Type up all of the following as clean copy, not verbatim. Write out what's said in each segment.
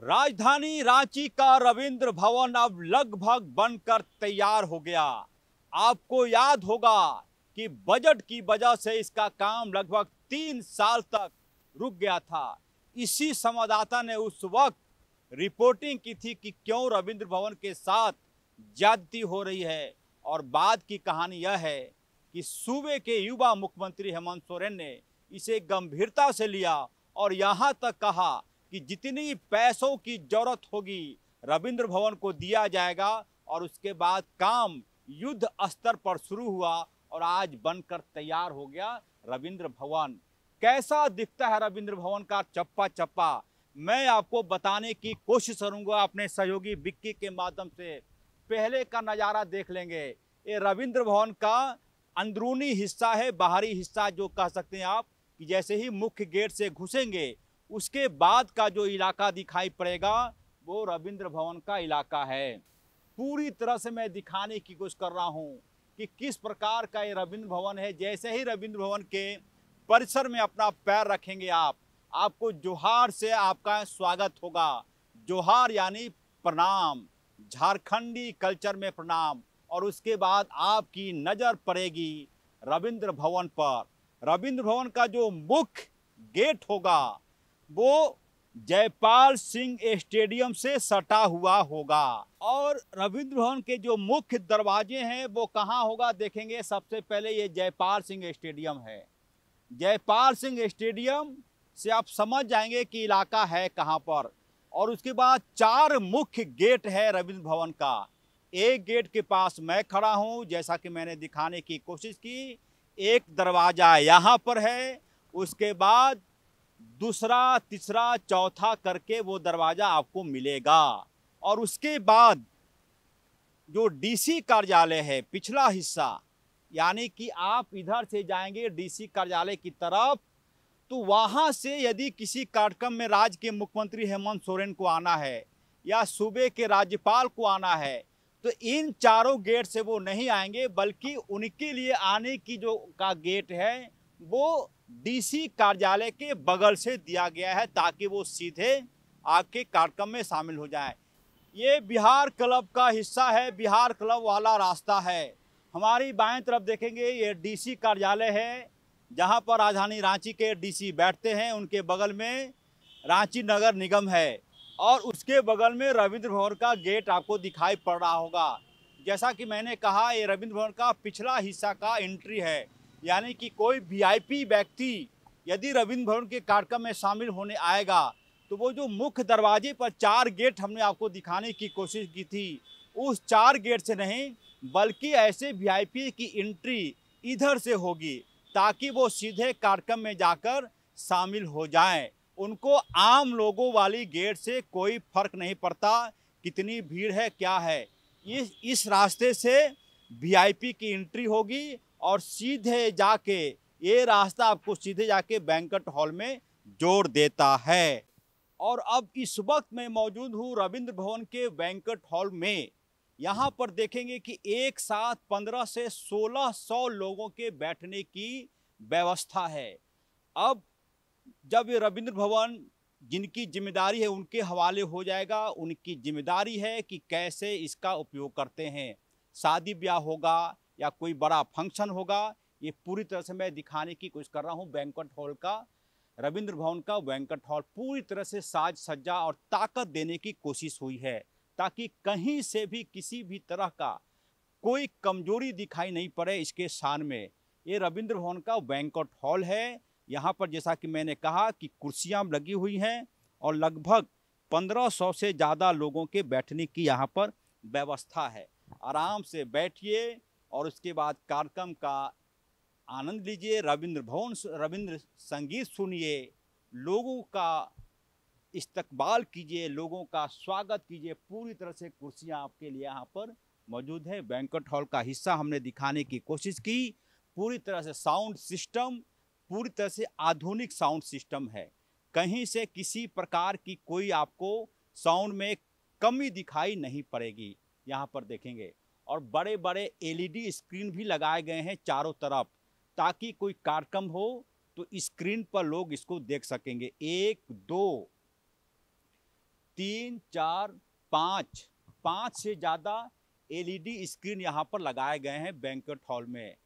राजधानी रांची का रविंद्र भवन अब लगभग बनकर तैयार हो गया। आपको याद होगा कि बजट की वजह से इसका काम लगभग 3 साल तक रुक गया था। इसी संवाददाता ने उस वक्त रिपोर्टिंग की थी कि क्यों रविंद्र भवन के साथ ज्यादती हो रही है। और बाद की कहानी यह है कि सूबे के युवा मुख्यमंत्री हेमंत सोरेन ने इसे गंभीरता से लिया और यहाँ तक कहा कि जितनी पैसों की जरूरत होगी रविंद्र भवन को दिया जाएगा। और उसके बाद काम युद्ध स्तर पर शुरू हुआ और आज बनकर तैयार हो गया रविंद्र भवन। कैसा दिखता है रविंद्र भवन का चप्पा चप्पा, मैं आपको बताने की कोशिश करूंगा अपने सहयोगी विक्की के माध्यम से। पहले का नज़ारा देख लेंगे। ये रविंद्र भवन का अंदरूनी हिस्सा है, बाहरी हिस्सा जो कह सकते हैं आप, कि जैसे ही मुख्य गेट से घुसेंगे उसके बाद का जो इलाका दिखाई पड़ेगा वो रविंद्र भवन का इलाका है। पूरी तरह से मैं दिखाने की कोशिश कर रहा हूं कि किस प्रकार का ये रविंद्र भवन है। जैसे ही रविंद्र भवन के परिसर में अपना पैर रखेंगे आपको जोहार से आपका स्वागत होगा। जोहार यानी प्रणाम, झारखंडी कल्चर में प्रणाम। और उसके बाद आपकी नज़र पड़ेगी रविंद्र भवन पर। रविंद्र भवन का जो मुख्य गेट होगा वो जयपाल सिंह स्टेडियम से सटा हुआ होगा। और रविंद्र भवन के जो मुख्य दरवाजे हैं वो कहाँ होगा देखेंगे। सबसे पहले ये जयपाल सिंह स्टेडियम है। जयपाल सिंह स्टेडियम से आप समझ जाएंगे कि इलाका है कहाँ पर। और उसके बाद 4 मुख्य गेट है रविंद्र भवन का। एक गेट के पास मैं खड़ा हूँ, जैसा कि मैंने दिखाने की कोशिश की। एक दरवाजा यहाँ पर है, उसके बाद दूसरा, तीसरा, चौथा करके वो दरवाजा आपको मिलेगा। और उसके बाद जो डीसी कार्यालय है पिछला हिस्सा, यानी कि आप इधर से जाएंगे डीसी कार्यालय की तरफ, तो वहां से यदि किसी कार्यक्रम में राज्य के मुख्यमंत्री हेमंत सोरेन को आना है या सूबे के राज्यपाल को आना है तो इन 4 गेट से वो नहीं आएंगे, बल्कि उनके लिए आने की जो का गेट है वो डीसी कार्यालय के बगल से दिया गया है ताकि वो सीधे आके कार्यक्रम में शामिल हो जाएं। ये बिहार क्लब का हिस्सा है, बिहार क्लब वाला रास्ता है। हमारी बाएं तरफ देखेंगे ये डीसी कार्यालय है जहां पर राजधानी रांची के डीसी बैठते हैं। उनके बगल में रांची नगर निगम है और उसके बगल में रविंद्र भवन का गेट आपको दिखाई पड़ रहा होगा। जैसा कि मैंने कहा ये रविंद्र भवन का पिछला हिस्सा का एंट्री है, यानी कि कोई वीआईपी व्यक्ति यदि रविंद्र भवन के कार्यक्रम में शामिल होने आएगा तो वो जो मुख्य दरवाजे पर 4 गेट हमने आपको दिखाने की कोशिश की थी, उस 4 गेट से नहीं बल्कि ऐसे वीआईपी की एंट्री इधर से होगी ताकि वो सीधे कार्यक्रम में जाकर शामिल हो जाएं। उनको आम लोगों वाली गेट से कोई फर्क नहीं पड़ता कितनी भीड़ है क्या है। इस रास्ते से वीआईपी की एंट्री होगी और सीधे जाके ये रास्ता आपको सीधे जाके बैंक्वेट हॉल में जोड़ देता है। और अब इस वक्त मैं मौजूद हूँ रविंद्र भवन के बैंक्वेट हॉल में। यहाँ पर देखेंगे कि एक साथ 15 से 1600 लोगों के बैठने की व्यवस्था है। अब जब ये रविंद्र भवन जिनकी जिम्मेदारी है उनके हवाले हो जाएगा, उनकी जिम्मेदारी है कि कैसे इसका उपयोग करते हैं। शादी ब्याह होगा या कोई बड़ा फंक्शन होगा, ये पूरी तरह से मैं दिखाने की कोशिश कर रहा हूँ। बैंक्वेट हॉल का, रविंद्र भवन का बैंक्वेट हॉल पूरी तरह से साज सज्जा और ताकत देने की कोशिश हुई है ताकि कहीं से भी किसी भी तरह का कोई कमजोरी दिखाई नहीं पड़े इसके शान में। ये रविंद्र भवन का बैंक्वेट हॉल है। यहाँ पर जैसा कि मैंने कहा कि कुर्सियाँ लगी हुई हैं और लगभग 1500 से ज़्यादा लोगों के बैठने की यहाँ पर व्यवस्था है। आराम से बैठिए और उसके बाद कार्यक्रम का आनंद लीजिए। रविंद्र संगीत सुनिए, लोगों का इस्तकबाल कीजिए, लोगों का स्वागत कीजिए। पूरी तरह से कुर्सियाँ आपके लिए यहाँ पर मौजूद है। बैंक्वेट हॉल का हिस्सा हमने दिखाने की कोशिश की। पूरी तरह से साउंड सिस्टम पूरी तरह से आधुनिक साउंड सिस्टम है। कहीं से किसी प्रकार की कोई आपको साउंड में कमी दिखाई नहीं पड़ेगी। यहाँ पर देखेंगे और बड़े बड़े एलईडी स्क्रीन भी लगाए गए हैं चारों तरफ ताकि कोई कार्यक्रम हो तो स्क्रीन पर लोग इसको देख सकेंगे। 1, 2 तीन, चार, पाँच, पाँच से ज़्यादा एलईडी स्क्रीन यहाँ पर लगाए गए हैं बैंक्वेट हॉल में।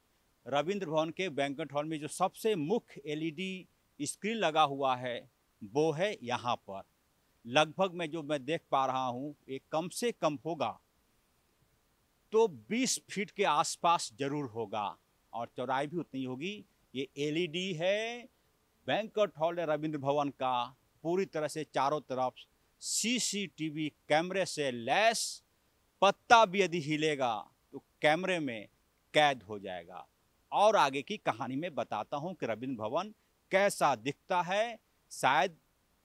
रविंद्र भवन के बैंक्वेट हॉल में जो सबसे मुख्य एलईडी स्क्रीन लगा हुआ है वो है यहाँ पर। लगभग मैं देख पा रहा हूँ ये कम से कम होगा तो 20 फीट के आसपास जरूर होगा और चौड़ाई भी उतनी होगी। ये एलईडी है बैंक्वेट हॉल है रविंद्र भवन का, पूरी तरह से चारों तरफ सीसीटीवी कैमरे से लैस। पत्ता भी यदि हिलेगा तो कैमरे में कैद हो जाएगा। और आगे की कहानी में बताता हूं कि रविंद्र भवन कैसा दिखता है। शायद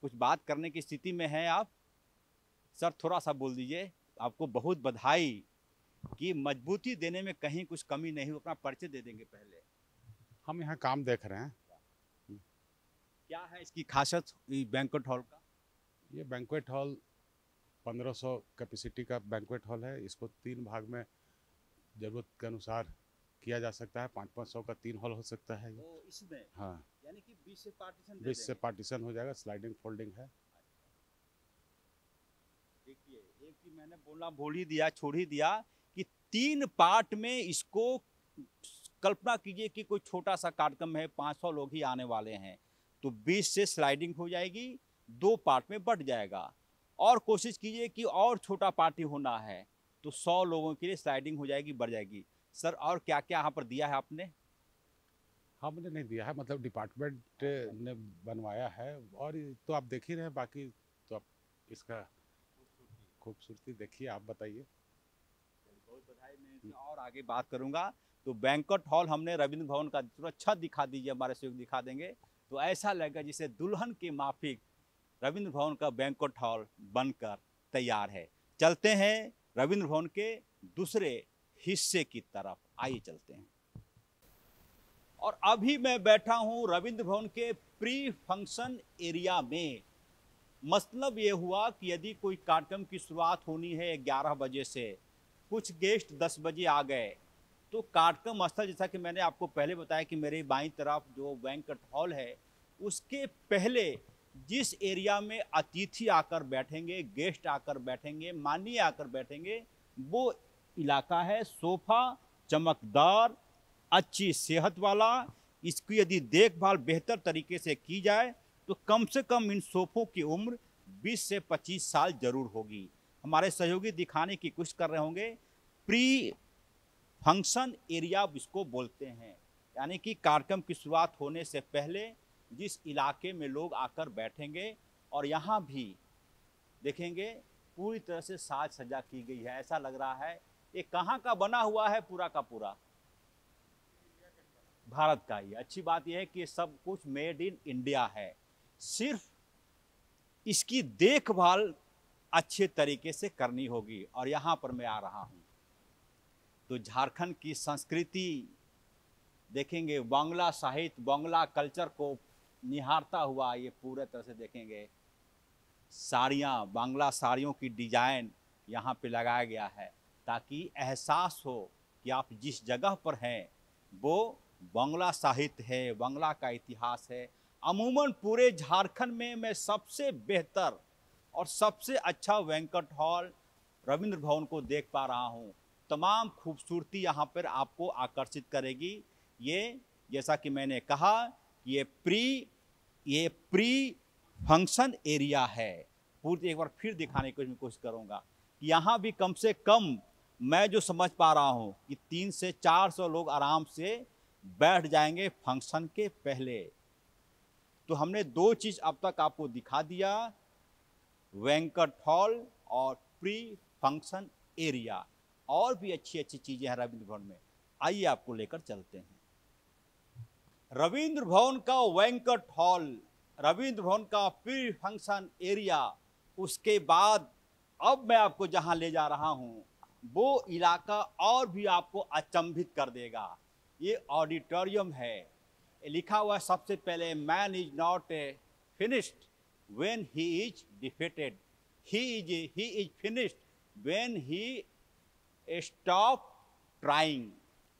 कुछ बात करने की स्थिति में हैं आप सर, थोड़ा सा बोल दीजिए। आपको बहुत बधाई कि मजबूती देने में कहीं कुछ कमी नहीं हो। अपना परिचय दे देंगे पहले। हम यहाँ काम देख रहे हैं। क्या है इसकी खासियत बैंक्वेट हॉल का? ये बैंक्वेट हॉल 1500 कैपेसिटी का बैंक्वेट हॉल है। इसको 3 भाग में ज़रूरत के अनुसार किया जा सकता है। 500 का 3 हॉल हो सकता है ये। तो इसमें हाँ, यानी कि 20 से पार्टीशन 20 से पार्टीशन हो जाएगा। स्लाइडिंग फोल्डिंग है। देखिए, एक ही मैंने बोलना भूल ही दिया, छोड़ ही दिया कि 3 पार्ट में इसको कल्पना कीजिए कि कोई छोटा सा कार्यक्रम है, 500 लोग ही आने वाले हैं, तो 20 से स्लाइडिंग हो जाएगी, 2 पार्ट में बट जाएगा। और कोशिश कीजिए कि और छोटा पार्टी होना है तो 100 लोगों के लिए स्लाइडिंग हो जाएगी, बढ़ जाएगी। सर और क्या क्या यहाँ पर दिया है आपने? हमने नहीं दिया है, मतलब डिपार्टमेंट ने बनवाया है। और तो आप देख ही रहे हैं, बाकी तो आप इसका खूबसूरती देखिए। आप बताइए। बहुत बधाई। मैं इसमें और आगे बात करूंगा। तो बैंक्वेट हॉल हमने रविंद्र भवन का थोड़ा छत दिखा दीजिए, हमारे सहयोग दिखा देंगे तो ऐसा लगेगा जिसे दुल्हन के माफिक रविंद्र भवन का बैंक्वेट हॉल बनकर तैयार है। चलते हैं रविंद्र भवन के दूसरे हिस्से की तरफ, आइए चलते हैं। और अभी मैं बैठा हूं रविंद्र भवन के प्री फंक्शन एरिया में। मतलब ये हुआ कि यदि कोई कार्यक्रम की शुरुआत होनी है 11 बजे से, कुछ गेस्ट 10 बजे आ गए तो कार्यक्रम स्थल, जैसा कि मैंने आपको पहले बताया कि मेरे बाईं तरफ जो बैंक्वेट हॉल है उसके पहले जिस एरिया में अतिथि आकर बैठेंगे, गेस्ट आकर बैठेंगे, माननीय आकर बैठेंगे, वो इलाका है सोफा चमकदार, अच्छी सेहत वाला। इसकी यदि देखभाल बेहतर तरीके से की जाए तो कम से कम इन सोफों की उम्र 20 से 25 साल जरूर होगी। हमारे सहयोगी दिखाने की कोशिश कर रहे होंगे। प्री फंक्शन एरिया इसको बोलते हैं, यानी कि कार्यक्रम की शुरुआत होने से पहले जिस इलाके में लोग आकर बैठेंगे। और यहाँ भी देखेंगे पूरी तरह से साज सज्जा की गई है। ऐसा लग रहा है ये कहाँ का बना हुआ है, पूरा का पूरा भारत का ही। अच्छी बात यह है कि सब कुछ मेड इन इंडिया है। सिर्फ इसकी देखभाल अच्छे तरीके से करनी होगी। और यहाँ पर मैं आ रहा हूँ तो झारखंड की संस्कृति देखेंगे, बांग्ला साहित्य, बांग्ला कल्चर को निहारता हुआ ये पूरे तरह से देखेंगे। साड़ियाँ, बांग्ला साड़ियों की डिजाइन यहाँ पे लगाया गया है ताकि एहसास हो कि आप जिस जगह पर हैं वो बांग्ला साहित्य है, बांग्ला का इतिहास है। अमूमन पूरे झारखंड में मैं सबसे बेहतर और सबसे अच्छा बैंक्वेट हॉल रविंद्र भवन को देख पा रहा हूँ। तमाम खूबसूरती यहाँ पर आपको आकर्षित करेगी। ये जैसा कि मैंने कहा ये प्री फंक्शन एरिया है। पूरी एक बार फिर दिखाने की कोशिश करूँगा कि यहाँ भी कम से कम मैं जो समझ पा रहा हूँ कि 300 से 400 लोग आराम से बैठ जाएंगे फंक्शन के पहले। तो हमने 2 चीज़ अब तक आपको दिखा दिया, बैंक्वेट हॉल और प्री फंक्शन एरिया। और भी अच्छी अच्छी चीज़ें हैं रविंद्र भवन में, आइए आपको लेकर चलते हैं। रविंद्र भवन का बैंक्वेट हॉल, रविंद्र भवन का प्री फंक्शन एरिया, उसके बाद अब मैं आपको जहां ले जा रहा हूं वो इलाका और भी आपको अचंभित कर देगा। ये ऑडिटोरियम है। लिखा हुआ सबसे पहले, man is not finished when he is defeated, he is finished when he stop trying.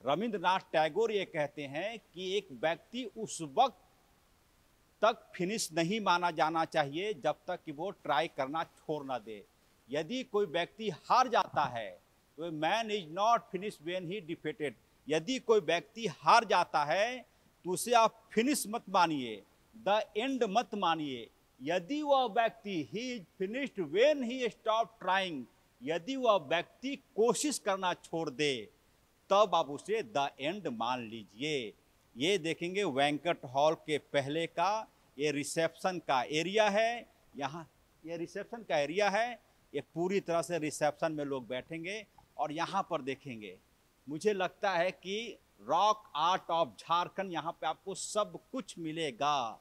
Rabindranath Tagore ये कहते हैं कि एक व्यक्ति उस वक्त तक फिनिश नहीं माना जाना चाहिए जब तक कि वो ट्राई करना छोड़ ना दे। यदि कोई व्यक्ति हार जाता है तो man is not finish when he defeated. यदि कोई व्यक्ति हार जाता है तो उसे आप फिनिश मत मानिए, द एंड मत मानिए। यदि वह व्यक्ति he is finished when he stop trying, यदि वह व्यक्ति कोशिश करना छोड़ दे तब आप उसे द एंड मान लीजिए। ये देखेंगे वेंकट हॉल के पहले का ये रिसेप्शन का एरिया है। यहाँ ये रिसेप्शन का एरिया है, ये पूरी तरह से रिसेप्शन में लोग बैठेंगे और यहाँ पर देखेंगे। मुझे लगता है कि रॉक आर्ट ऑफ झारखंड यहाँ पे आपको सब कुछ मिलेगा।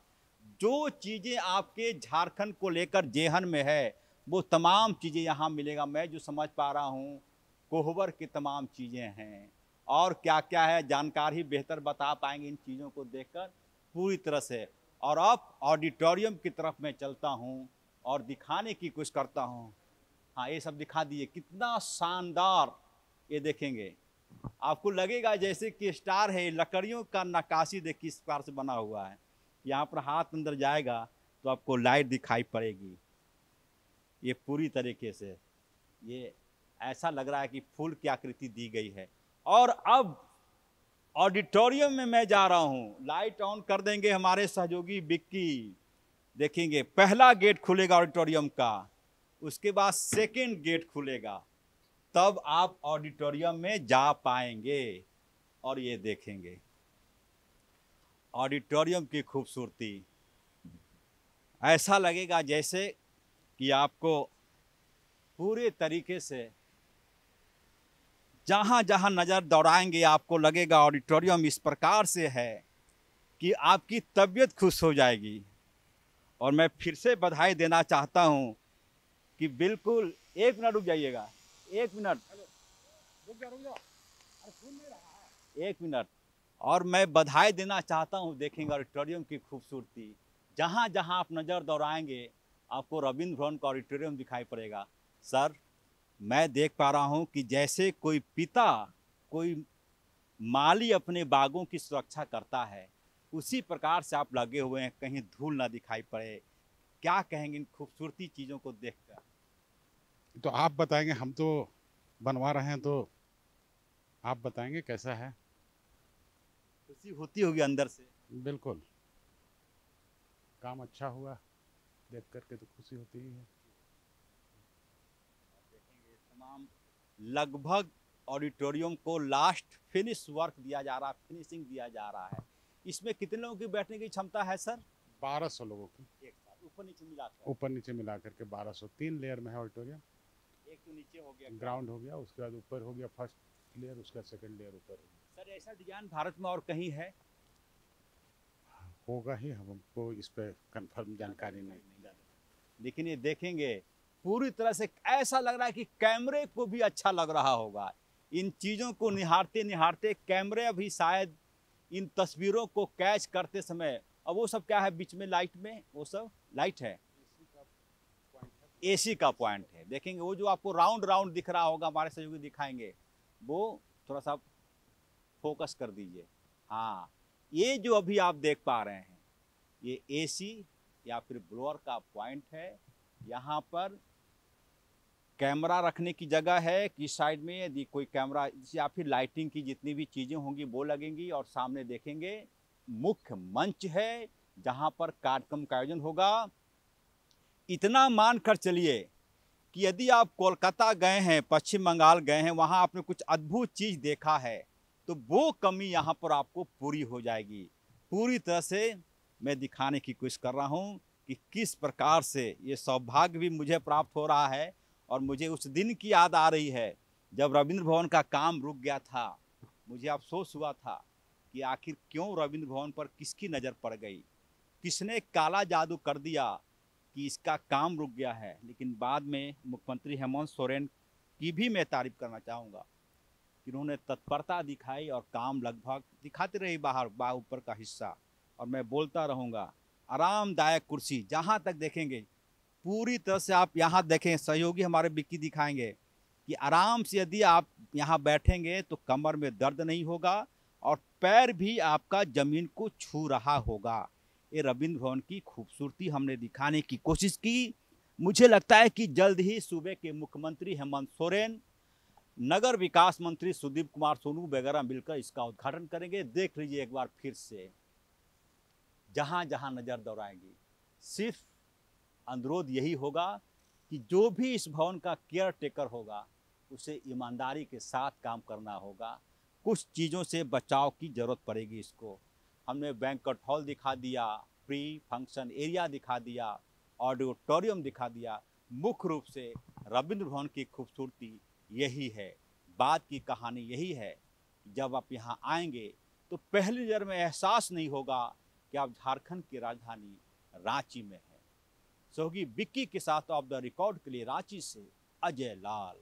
जो चीज़ें आपके झारखंड को लेकर जेहन में है वो तमाम चीज़ें यहाँ मिलेगा। मैं जो समझ पा रहा हूँ कोहबर की तमाम चीज़ें हैं और क्या क्या है जानकारी बेहतर बता पाएंगे इन चीज़ों को देखकर पूरी तरह से। और अब ऑडिटोरियम की तरफ मैं चलता हूँ और दिखाने की कोशिश करता हूँ। हाँ, ये सब दिखा दिए, कितना शानदार। ये देखेंगे आपको लगेगा जैसे कि स्टार है। लकड़ियों का नक्काशी देखिए किस प्रकार से बना हुआ है। यहाँ पर हाथ अंदर जाएगा तो आपको लाइट दिखाई पड़ेगी। ये पूरी तरीके से ये ऐसा लग रहा है कि फूल की आकृति दी गई है। और अब ऑडिटोरियम में मैं जा रहा हूँ। लाइट ऑन कर देंगे हमारे सहयोगी बिक्की। देखेंगे पहला गेट खुलेगा ऑडिटोरियम का, उसके बाद सेकंड गेट खुलेगा, तब आप ऑडिटोरियम में जा पाएंगे। और ये देखेंगे ऑडिटोरियम की खूबसूरती, ऐसा लगेगा जैसे कि आपको पूरे तरीके से जहाँ जहाँ नज़र दौड़ाएंगे आपको लगेगा ऑडिटोरियम इस प्रकार से है कि आपकी तबीयत खुश हो जाएगी। और मैं फिर से बधाई देना चाहता हूँ कि बिल्कुल, एक मिनट रुक जाइएगा, एक मिनट, एक मिनट। और मैं बधाई देना चाहता हूँ। देखेंगे ऑडिटोरियम की खूबसूरती, जहाँ जहाँ आप नज़र दौड़ाएंगे आपको रविंद्र भवन का ऑडिटोरियम दिखाई पड़ेगा। सर, मैं देख पा रहा हूँ कि जैसे कोई पिता, कोई माली अपने बागों की सुरक्षा करता है, उसी प्रकार से आप लगे हुए हैं, कहीं धूल ना दिखाई पड़े। क्या कहेंगे इन खूबसूरती चीज़ों को देखकर? तो आप बताएंगे, हम तो बनवा रहे हैं, तो आप बताएंगे कैसा है। खुशी होती होगी अंदर से। बिल्कुल, काम अच्छा हुआ देख करके तो खुशी होती ही है। देखेंगे तमाम लगभग ऑडिटोरियम को लास्ट फिनिश वर्क दिया जा रहा है, फिनिशिंग दिया जा रहा है। इसमें कितने लोगों की बैठने की क्षमता है सर? 1200 लोगों की एक साथ ऊपर नीचे मिलाकर। ऊपर नीचे मिला करके 1200, 3 लेयर में है ऑडिटोरियम। एक तो नीचे हो गया, ग्राउंड हो गया, उसके बाद ऊपर हो गया फर्स्ट लेयर, उसका सेकंड लेयर ऊपर हो गया। सर ऐसा डिजाइन भारत में और कहीं है? होगा ही, हमको इस पे कंफर्म जानकारी नहीं। लेकिन ये देखेंगे पूरी तरह से ऐसा लग रहा है कि कैमरे को भी अच्छा लग रहा होगा। इन चीज़ों को निहारते निहारते कैमरे भी शायद इन तस्वीरों को कैच करते समय। अब वो सब क्या है बीच में लाइट में? वो सब लाइट है, एसी का पॉइंट है। देखेंगे वो जो आपको राउंड राउंड दिख रहा होगा, हमारे सहयोगी दिखाएंगे, वो थोड़ा सा फोकस कर दीजिए। हाँ, ये जो अभी आप देख पा रहे हैं ये एसी या फिर ब्लोअर का पॉइंट है। यहाँ पर कैमरा रखने की जगह है कि साइड में यदि कोई कैमरा या फिर लाइटिंग की जितनी भी चीज़ें होंगी वो लगेंगी। और सामने देखेंगे मुख्य मंच है जहाँ पर कार्यक्रम का आयोजन होगा। इतना मान कर चलिए कि यदि आप कोलकाता गए हैं, पश्चिम बंगाल गए हैं, वहाँ आपने कुछ अद्भुत चीज़ देखा है तो वो कमी यहाँ पर आपको पूरी हो जाएगी। पूरी तरह से मैं दिखाने की कोशिश कर रहा हूँ कि किस प्रकार से ये सौभाग्य भी मुझे प्राप्त हो रहा है। और मुझे उस दिन की याद आ रही है जब रविंद्र भवन का काम रुक गया था। मुझे अफसोस हुआ था कि आखिर क्यों रविंद्र भवन पर किसकी नज़र पड़ गई, किसने काला जादू कर दिया कि इसका काम रुक गया है। लेकिन बाद में मुख्यमंत्री हेमंत सोरेन की भी मैं तारीफ करना चाहूँगा कि उन्होंने तत्परता दिखाई और काम लगभग दिखाते रही बाहर ऊपर का हिस्सा। और मैं बोलता रहूँगा, आरामदायक कुर्सी जहाँ तक देखेंगे पूरी तरह से आप यहाँ देखें, सहयोगी हमारे बिक्की दिखाएंगे कि आराम से यदि आप यहाँ बैठेंगे तो कमर में दर्द नहीं होगा और पैर भी आपका ज़मीन को छू रहा होगा। ये रविंद्र भवन की खूबसूरती हमने दिखाने की कोशिश की। मुझे लगता है कि जल्द ही सूबे के मुख्यमंत्री हेमंत सोरेन, नगर विकास मंत्री सुदीप कुमार सोनू वगैरह मिलकर इसका उद्घाटन करेंगे। देख लीजिए एक बार फिर से, जहां जहां नजर दौड़ाएंगी सिर्फ अनुरोध यही होगा कि जो भी इस भवन का केयर टेकर होगा उसे ईमानदारी के साथ काम करना होगा। कुछ चीज़ों से बचाव की जरूरत पड़ेगी इसको। हमने बैंक्वेट हॉल दिखा दिया, प्री फंक्शन एरिया दिखा दिया, ऑडिटोरियम दिखा दिया। मुख्य रूप से रविंद्र भवन की खूबसूरती यही है, बात की कहानी यही है। जब आप यहाँ आएंगे तो पहली नज़र में एहसास नहीं होगा कि आप झारखंड की राजधानी रांची में हैं। सहयोगी विक्की के साथ ऑफ द रिकॉर्ड के लिए रांची से अजय लाल।